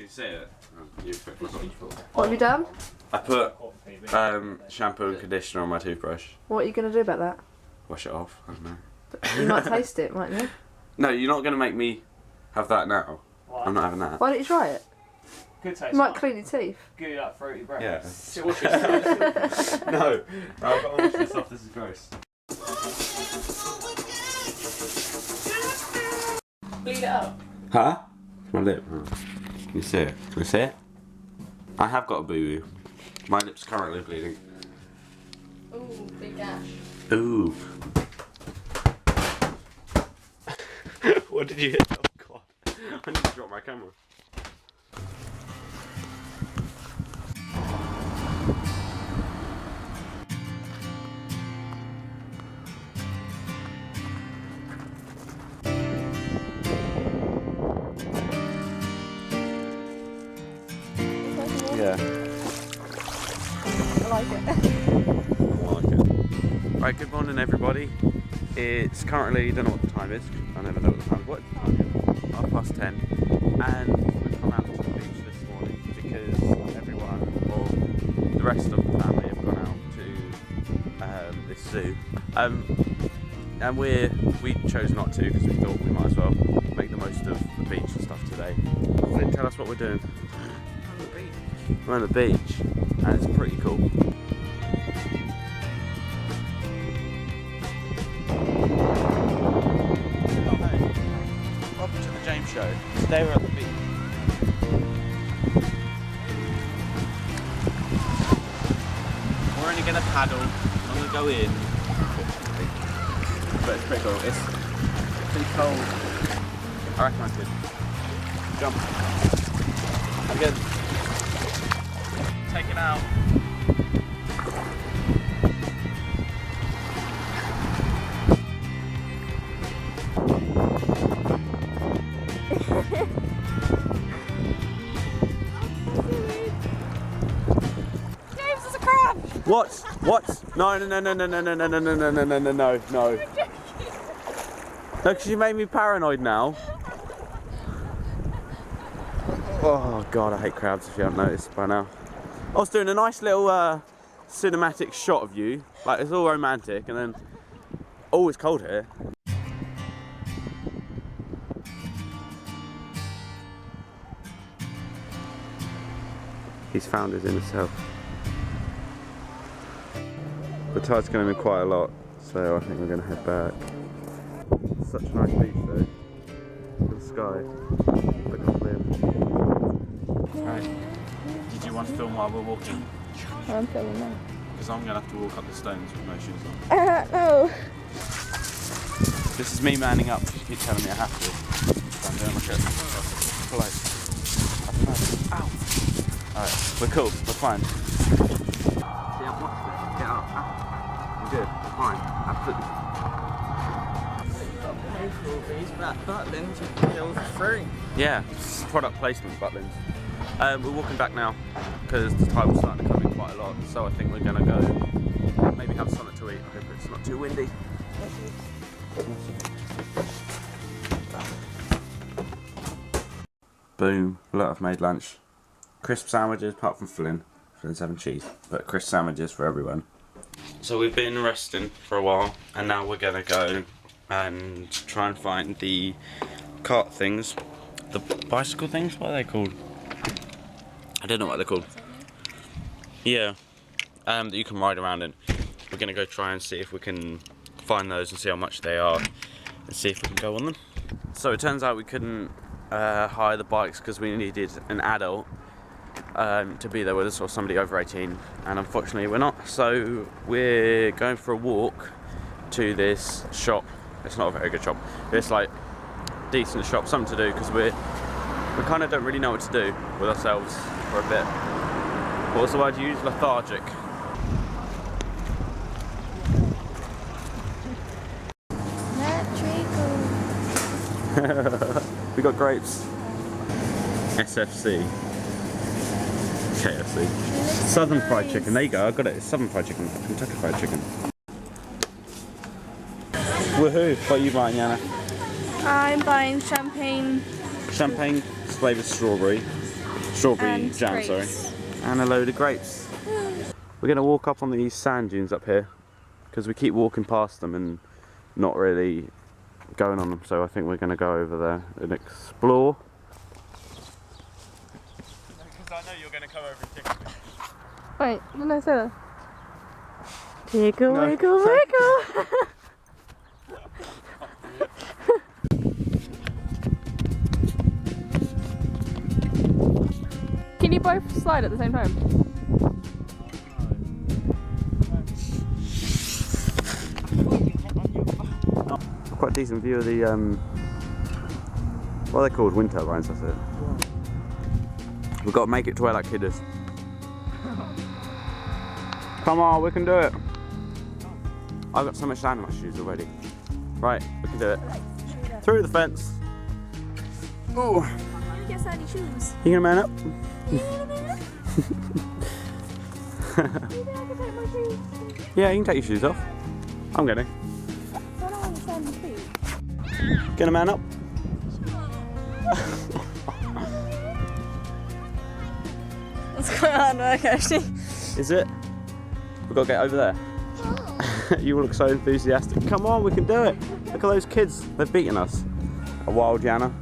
Can you see it? What have you done? I put shampoo and conditioner on my toothbrush. What are you going to do about that? Wash it off. I don't know. You might taste it, mightn't you? No, you're not going to make me have that now. What? I'm not having that. Why don't you try it? Good taste. You might clean your teeth. Gooey like fruity breath. Yeah. No, I've got to wash this off. This is gross. Bleed it out. Huh? My lip. Oh. Can you see it? Can you see it? I have got a boo-boo. My lip's currently bleeding. Ooh, big gash. Ooh. What did you hit? Oh god. I need to drop my camera. Yeah. I like it. I like it. Right, good morning everybody. It's currently, don't know what the time is. I never know what the time is. What time is it? 10:30. And we've come out to the beach this morning because everyone, or the rest of the family, have gone out to this zoo. And we chose not to because we thought we might as well make the most of the beach and stuff today. Flynn, tell us what we're doing. We're on the beach, and it's pretty cool. Oh hey, welcome to the James show. Today we're at the beach. We're only going to paddle, I'm going to go in. But it's pretty cool. It's pretty cold. I reckon I could jump. I'm good. Take it out. James, there's a crab! What? What? No, no, no, no, no, no, no, no, no, no, no, no, no, no, no, no. No, because you made me paranoid now. Oh god, I hate crabs if you haven't noticed by now. I was doing a nice little cinematic shot of you, like it's all romantic, and then, oh, it's cold here. He's found his inner self. The tide's going to be quite a lot, so I think we're going to head back. Such a nice beach though. Look at the sky. Look at Flynn. Right. Did you want to film while we're walking? I'm filming now. Because I'm going to have to walk up the stones with no shoes on. No. This is me manning up. She keeps telling me I have to. I'm doing my shit. Polite. I don't know. Ow! Alright, we're cool. We're fine. See, I've watched it. Get up. We're good. We're fine. Absolutely. Yeah, product placement, Butlins. We're walking back now because the tide was starting to come in quite a lot, so I think we're going to go maybe have something to eat. I hope it's not too windy. Boom, look, I've made lunch. Crisp sandwiches, apart from Flynn. Flynn's having cheese, but crisp sandwiches for everyone. So we've been resting for a while, and now we're going to go and try and find the cart things. The bicycle things? What are they called? I don't know what they're called. Yeah, that you can ride around in. We're going to go try and see if we can find those and see how much they are and see if we can go on them. So it turns out we couldn't hire the bikes because we needed an adult to be there with us, or somebody over 18, and unfortunately we're not. So we're going for a walk to this shop. It's not a very good shop. It's like decent shop, something to do, because we kind of don't really know what to do with ourselves for a bit. What was the word you used? Lethargic. We got grapes. SFC. KFC. Southern fried chicken. There you go. I got it. It's Southern fried chicken. Kentucky fried chicken. Woohoo! What are you buying, Yana? I'm buying champagne. Champagne flavoured strawberry. Strawberry And jam, grapes. sorry. And a load of grapes. We're going to walk up on these sand dunes up here because we keep walking past them and not really going on them, so I think we're going to go over there and explore. Because I know you're going to come over and tickle me. Wait, didn't I say that? Tickle, wiggle, wiggle! Can you both slide at the same time? Quite a decent view of the, what are they called? Wind turbines, that's it. We've got to make it to where that kid is. Come on, we can do it. I've got so much sand in my shoes already. Right, we can do it. Through the fence. Ooh. You get sandy shoes. You gonna man up? Yeah, you can take your shoes off. I'm getting. I don't want sandy feet. Gonna man up? That's quite hard work actually. Is it? We've got to get over there. You look so enthusiastic. Come on, we can do it. Look at those kids. They've beaten us. A wild Jana.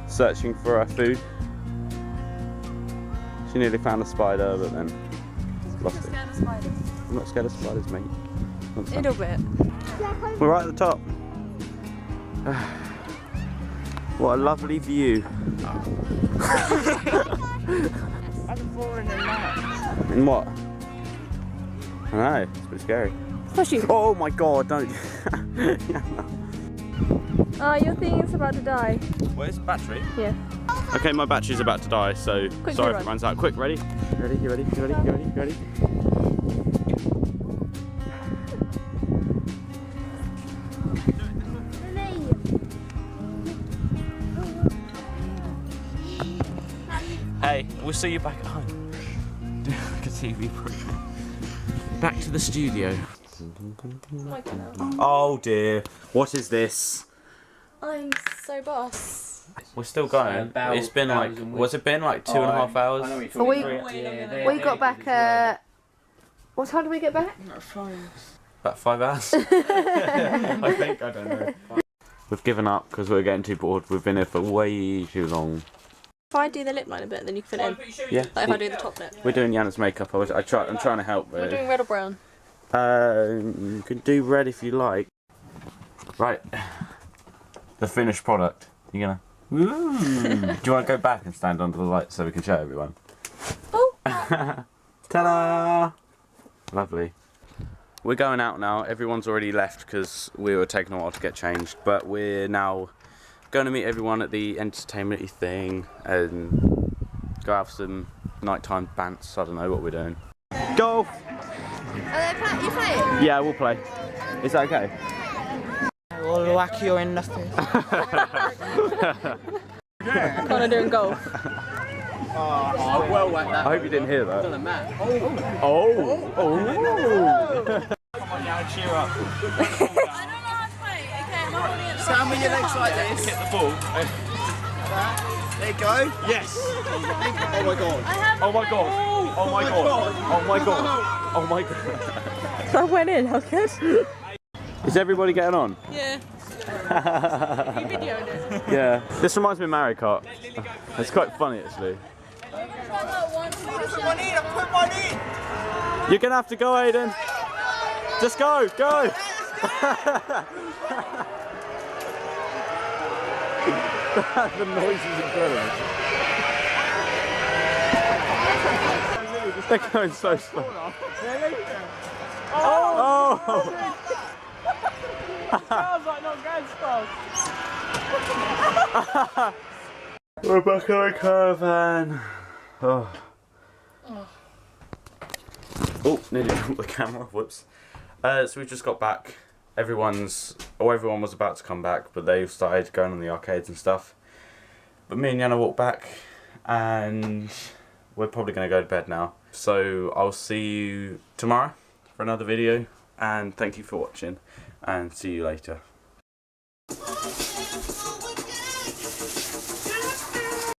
Searching for her food. She nearly found a spider, but then lost it. Scared of spiders. I'm not scared of spiders, mate. A little bit. We're right at the top. What a lovely view. I'm falling in that. In what? I know, it's a bit scary. Push you. Oh my god, don't. Oh, your thing is about to die. Where's the battery? Yeah. Okay, my battery's about to die, so Quick, sorry run. if it runs out. Quick, ready? Ready, you ready, you ready, you ready, you ready? Hey, we'll see you back at home. Good TV program. Back to the studio. Oh dear, what is this? I'm so boss. We're still going. It's been like, what's it been like 2.5 hours? We got back at... What time did we get back? About 5 hours. I think, I don't know. We've given up because we're getting too bored. We've been here for way too long. If I do the lip line a bit, then you can fit in. Yeah. Like if I do the top lip. We're doing Jana's makeup. I'm trying to help. We're doing red or brown. You can do red if you like. Right. The finished product. You gonna? Do you want to go back and stand under the light so we can show everyone? Oh! Ta-da! Lovely. We're going out now. Everyone's already left because we were taking a while to get changed. But we're now going to meet everyone at the entertainment-y thing and go have some nighttime bants. I don't know what we're doing. Golf! You play? Yeah, we'll play. Is that okay? We'll whack you in the face. Connor doing golf. Oh, well whack that. I hope you didn't hear that. On a mat. Oh! Come on now, cheer up. I don't know how to play. Okay, I'm not holding it. Stand with your legs like this. Hit the ball. There you go. Yes! Oh my god. Oh my god! Oh my god! Oh my god! Oh my god! That went in, how good? Is everybody getting on? Yeah. You videoed it. Yeah. This reminds me of Mario Kart. It's quite funny actually. You're gonna have to go, Aiden. Just go, go! The noise is incredible. They're going so slow. Oh! Sounds like not going fast. We're back in our caravan. Oh. Oh, nearly dropped the camera. Whoops. So we just got back. Everyone was about to come back, but they've started going on the arcades and stuff. But me and Yana walked back, and we're probably going to go to bed now. So I'll see you tomorrow for another video, and thank you for watching, and see you later.